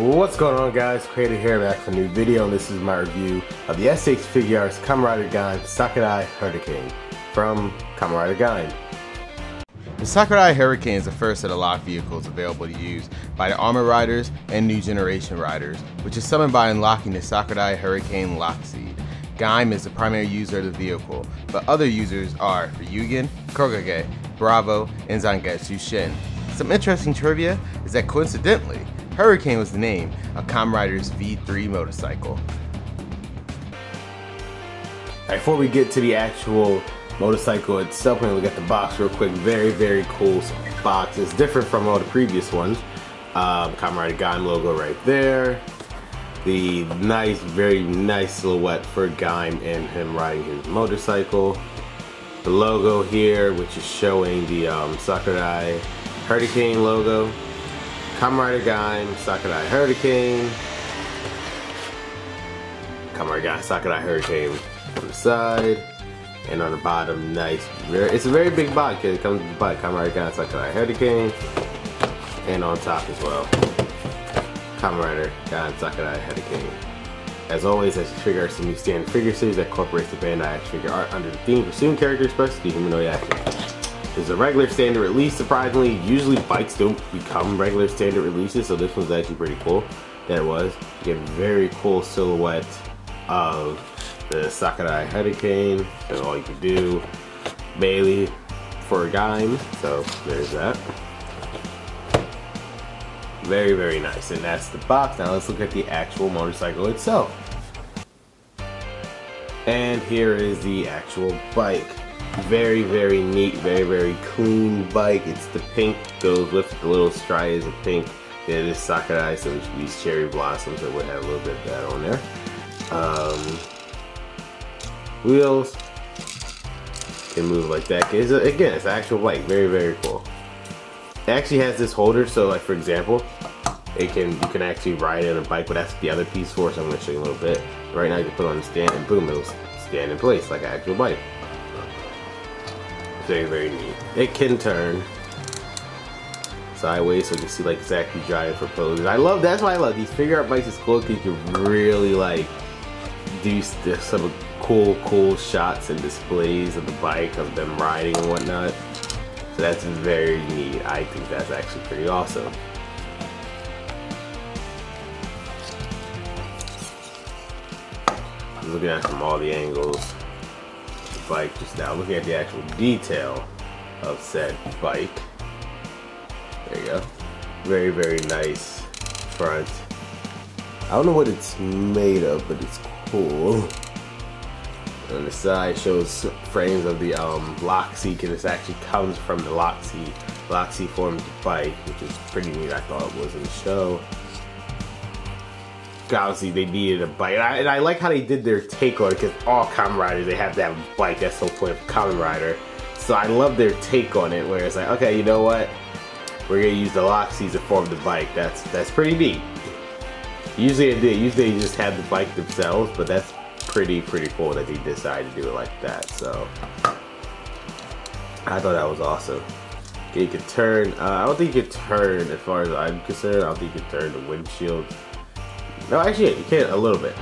What's going on, guys? Creator here, back for a new video, and this is my review of the SH Figuarts Kamen Rider Gaim Sakura Hurricane from Kamen Rider Gaim. The Sakura Hurricane is the first of the locked vehicles available to use by the Armor Riders and New Generation Riders, which is summoned by unlocking the Sakura Hurricane Lock Seed. Gaim is the primary user of the vehicle, but other users are Ryugen, Kogage, Bravo, and Zangetsu Shin. Some interesting trivia is that coincidentally, Hurricane was the name of Kamen Rider's V3 motorcycle. Before we get to the actual motorcycle itself, we're going to look at the box real quick. Very cool box. It's different from all the previous ones. Kamen Rider Gaim logo right there. The nice, very nice silhouette for Gaim and him riding his motorcycle. The logo here, which is showing the Sakura Hurricane logo. Kamen Rider Gaim, Sakura Hurricane. Kamen Rider Gaim, Sakura Hurricane on the side. And on the bottom, nice. It's a very big box because it comes with the bike. Kamen Rider Gaim, Sakura Hurricane. And on top as well, Kamen Rider Gaim, Sakura Hurricane. As always, as you figure out some new standard figure series that incorporates the Bandai action figure art under the theme pursuing character expressed the humanoid action. There's a regular standard release, surprisingly. Usually bikes don't become regular standard releases, so this one's actually pretty cool that it was. You get a very cool silhouette of the Sakura Hurricane. That's all you can do. Bailey for Gaim, so there's that. Very nice, and that's the box. Now let's look at the actual motorcycle itself. And here is the actual bike. Very neat, very clean bike. It's the pink, goes with the little striations of pink. It is Sakurai, so these cherry blossoms that would have a little bit of that on there. Wheels can move like that. Again, it's an actual bike. Very cool. It actually has this holder, so like for example, you can actually ride in a bike, but that's the other piece for it, so I'm going to show you a little bit. Right now you can put it on the stand and boom, it'll stand in place like an actual bike. Very neat. It can turn sideways, so you can see like exactly driving for poses. That's why I love these figure art bikes. It's cool because you can really like do some cool shots and displays of the bike, of them riding and whatnot. So that's very neat. I think that's actually pretty awesome. Looking at it from all the angles. Bike just now, looking at the actual detail of said bike. There you go. Very nice front. I don't know what it's made of, but it's cool. On the side shows frames of the lock seat, because this actually comes from the lock seat. Lock seat forms the bike, which is pretty neat. I thought it was in the show. Obviously they needed a bike, and I like how they did their take on it, because all Kamen Riders, they have that bike. That's the whole point of Kamen Rider. So I love their take on it, where it's like, okay, you know what, we're gonna use the lock seats to form the bike. That's pretty neat. Usually they just have the bike themselves, but that's pretty cool that they decided to do it like that. So I thought that was awesome. Okay, you can turn. I don't think you can turn, as far as I'm concerned. I don't think you can turn the windshield. No, actually, you can a little bit.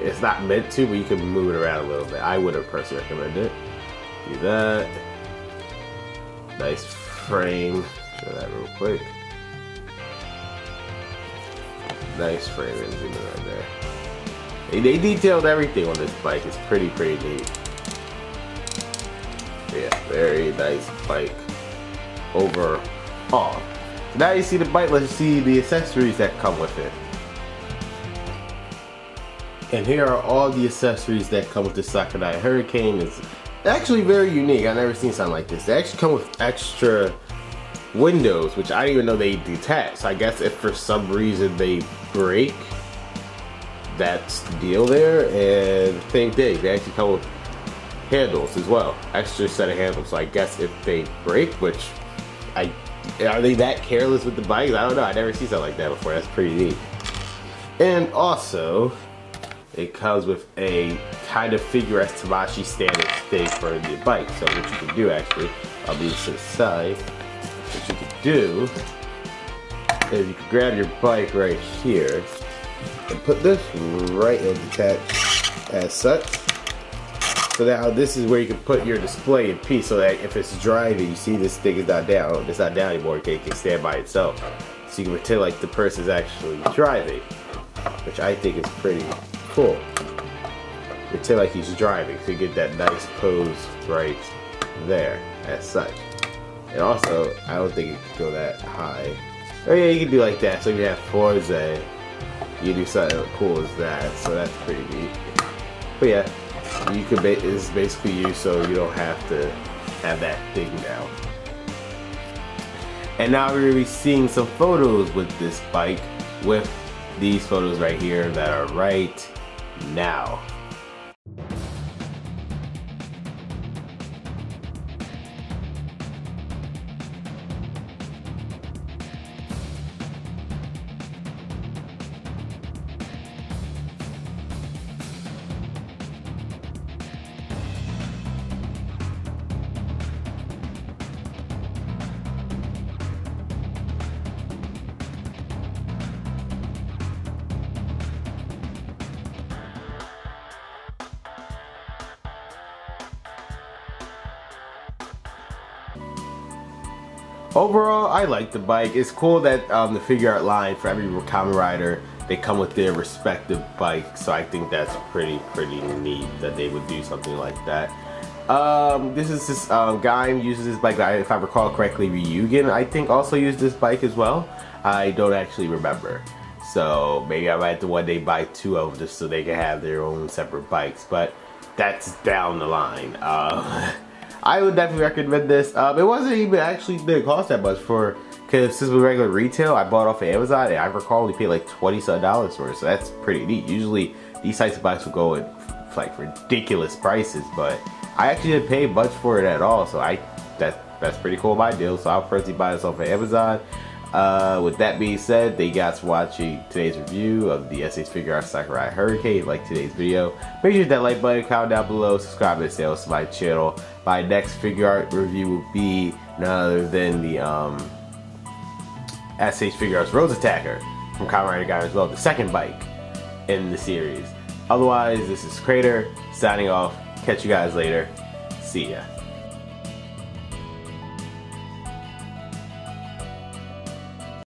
It's not meant to, but you can move it around a little bit. I wouldn't personally recommend it. Do that. Nice frame. Show that real quick. Nice frame and zoom in right there. They detailed everything on this bike. It's pretty neat. Yeah, very nice bike overall. So now you see the bike. Let's see the accessories that come with it. And here are all the accessories that come with the Sakura Hurricane. It's actually very unique. I've never seen something like this. They actually come with extra windows, which I didn't even know they detach. So I guess if for some reason they break, that's the deal there. And same thing, they actually come with handles as well. Extra set of handles. So I guess if they break, which are they that careless with the bikes? I don't know. I never seen something like that before. That's pretty neat. And also, it comes with a kind of Figuarts Tamashi standard stick for the bike. So what you can do, actually, I'll leave this to the side. What you can do is you can grab your bike right here and put this right and detach as such. So now this is where you can put your display in peace, so that if it's driving, you see this thing is not down. It's not down anymore. It can stand by itself. So you can pretend like the person's actually driving, which I think is pretty cool. Pretend like he's driving, so you get that nice pose right there as such. And also, I don't think it can go that high. Oh yeah, you can do like that. So you have Forza, you do something cool as that. So that's pretty neat. But yeah. You could it's basically used so you don't have to have that thing now. And now we're gonna be seeing some photos with this bike, with these photos right here that are right now. Overall, I like the bike. It's cool that the Figuart line, for every Kamen Rider, they come with their respective bike. So I think that's pretty neat that they would do something like that. This Gaim uses this bike. If I recall correctly, Ryugen I think also used this bike as well. I don't actually remember. So maybe I might have to one day buy two of them just so they can have their own separate bikes. But that's down the line. I would definitely recommend this. It wasn't even actually didn't cost that much because this was regular retail. I bought it off of Amazon and I recall we paid like $20 for it, so that's pretty neat. Usually these types of bikes will go at like ridiculous prices, but I actually didn't pay much for it at all, so that's pretty cool my deal. So I'll personally buy this off of Amazon. With that being said, thank you guys for watching today's review of the Figuarts Sakura Hurricane. If you like today's video, make sure to hit that like button, comment down below, subscribe and stay on to my channel. My next Figuart review will be none other than the Figuarts Rose Attacker from Kamen Rider Gaim as well, the second bike in the series. Otherwise, this is Crater signing off. Catch you guys later. See ya.